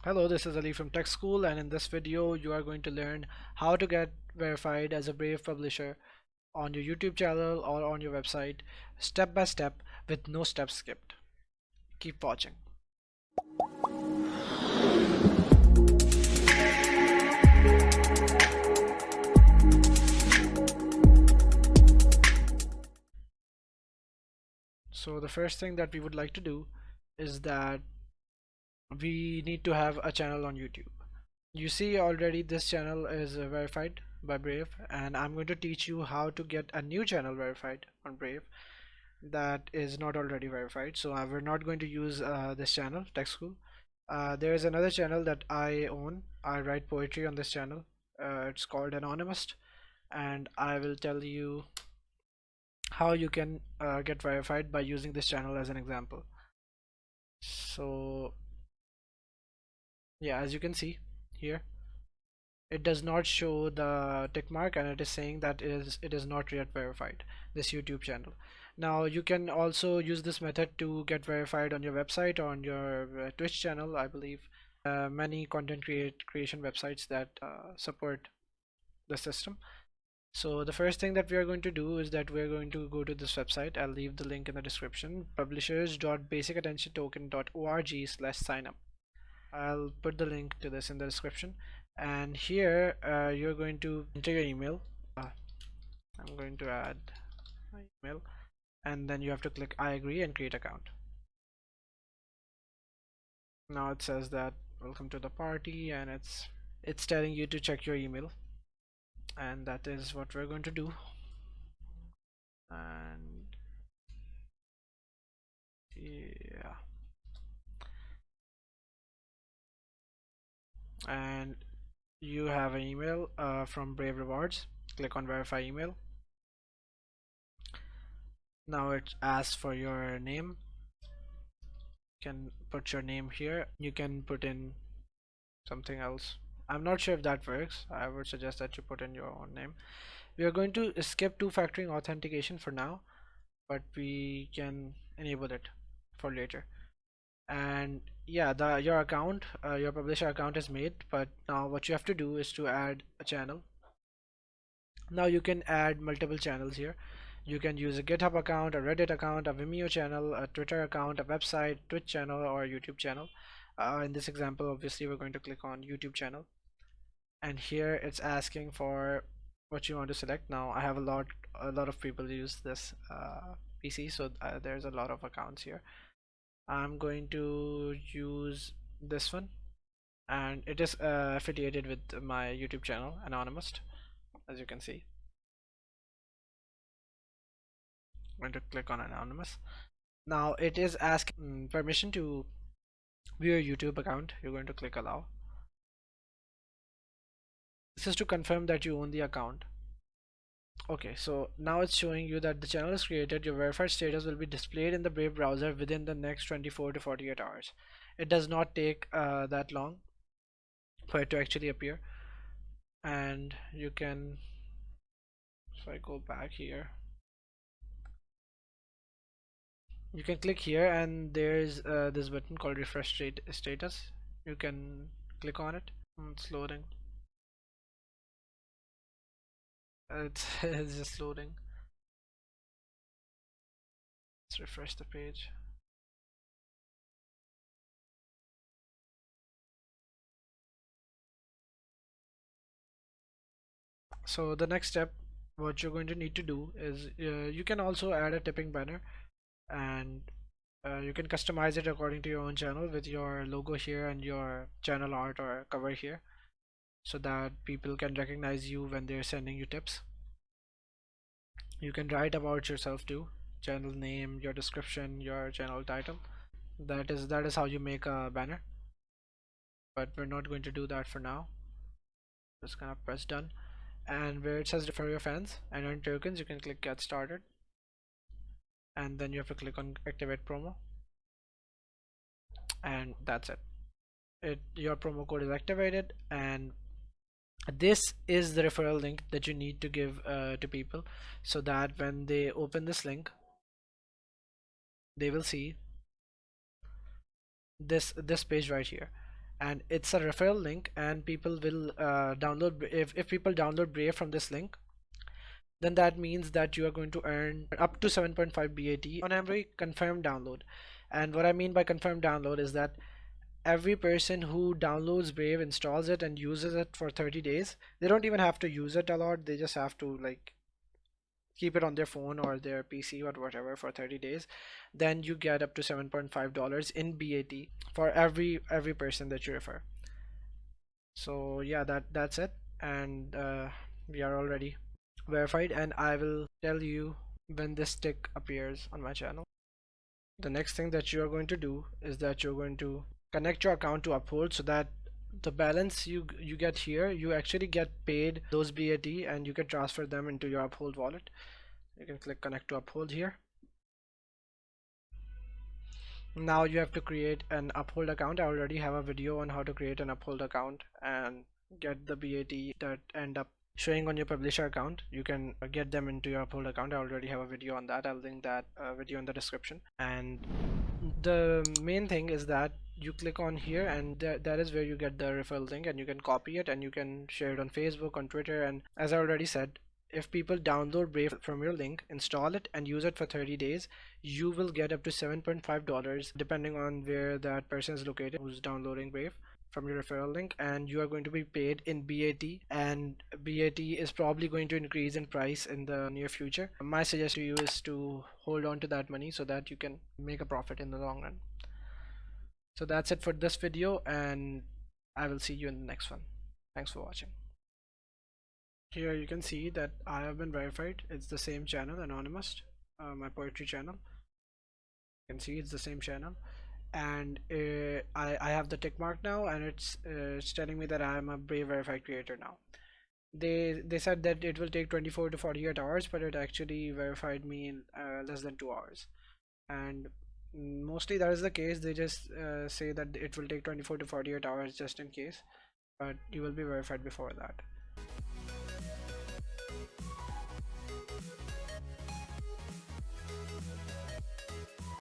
Hello, this is Ali from Tech School, and in this video you are going to learn how to get verified as a Brave publisher on your YouTube channel or on your website, step by step with no steps skipped. Keep watching. So the first thing that we would like to do is that we need to have a channel on YouTube. You see already this channel is verified by Brave, and I'm going to teach you how to get a new channel verified on Brave that is not already verified. So we're not going to use this channel, Tech School. There is another channel that I own. I write poetry on this channel. It's called Anonymous, and I will tell you how you can get verified by using this channel as an example. So yeah, as you can see here, it does not show the tick mark, and it is saying that it is not yet verified, this YouTube channel. Now you can also use this method to get verified on your website or on your Twitch channel. I believe many content creation websites that support the system. So the first thing that we are going to do is that we're going to go to this website. I'll leave the link in the description, publishers.basicattentiontoken.org/signup. I'll put the link to this in the description, and here you're going to enter your email. I'm going to add my email, and then you have to click I agree and create account. Now it says that welcome to the party, and it's telling you to check your email, and that is what we're going to do. And yeah, and you have an email from Brave Rewards. Click on verify email. Now it asks for your name. You can put your name here. You can put in something else. I'm not sure if that works. I would suggest that you put in your own name. We are going to skip two-factor authentication for now, but we can enable it for later. And yeah, your account, your publisher account is made, but now what you have to do is to add a channel. Now you can add multiple channels here. You can use a GitHub account, a Reddit account, a Vimeo channel, a Twitter account, a website, Twitch channel, or a YouTube channel. In this example, obviously we're going to click on YouTube channel, and here it's asking for what you want to select. Now I have a lot of people use this PC, so there's a lot of accounts here. I'm going to use this one, and it is affiliated with my YouTube channel, Anonymous, as you can see. I'm going to click on Anonymous. Now it is asking permission to view your YouTube account. You're going to click allow. This is to confirm that you own the account. Okay, so now it's showing you that the channel is created. Your verified status will be displayed in the Brave browser within the next 24 to 48 hours. It does not take that long for it to actually appear. And you can, if I go back here, you can click here, and there's this button called refresh status. You can click on it. It's loading. It's just loading. Let's refresh the page. So the next step, what you're going to need to do is you can also add a tipping banner, and you can customize it according to your own channel with your logo here and your channel art or cover here, so that people can recognize you when they're sending you tips. You can write about yourself too, channel name, your description, your channel title. That is how you make a banner, but we're not going to do that for now. Just gonna press done, and where it says refer your fans and earn tokens, you can click get started, and then you have to click on activate promo, and that's it. Your promo code is activated, and this is the referral link that you need to give to people, so that when they open this link, they will see this page right here, and it's a referral link, and people will download. If people download Brave from this link, then that means that you are going to earn up to 7.5 BAT on every confirmed download. And what I mean by confirmed download is that every person who downloads Brave, installs it, and uses it for 30 days, they don't even have to use it a lot. They just have to like keep it on their phone or their PC or whatever for 30 days. Then you get up to $7.5 in BAT for every person that you refer. So yeah, that's it. And we are already verified, and I will tell you when this tick appears on my channel. The next thing that you are going to do is that you're going to connect your account to Uphold, so that the balance you get here, you actually get paid those BAT, and you can transfer them into your Uphold wallet. You can click connect to Uphold here. Now you have to create an Uphold account. I already have a video on how to create an Uphold account and get the BAT that end up showing on your publisher account. You can get them into your Uphold account. I already have a video on that. I'll link that video in the description. And the main thing is that you click on here, and that is where you get the referral link, and you can copy it and you can share it on Facebook, on Twitter. And as I already said, if people download Brave from your link, install it, and use it for 30 days, you will get up to $7.5 depending on where that person is located who's downloading Brave from your referral link, and you are going to be paid in BAT, and BAT is probably going to increase in price in the near future. My suggestion to you is to hold on to that money so that you can make a profit in the long run. So that's it for this video, and I will see you in the next one. Thanks for watching. Here you can see that I have been verified. It's the same channel, Anonymous, my poetry channel. You can see it's the same channel, and I have the tick mark now, and it's telling me that I am a Brave verified creator now. They said that it will take 24 to 48 hours, but it actually verified me in less than 2 hours. And mostly that is the case. They just say that it will take 24 to 48 hours just in case, but you will be verified before that.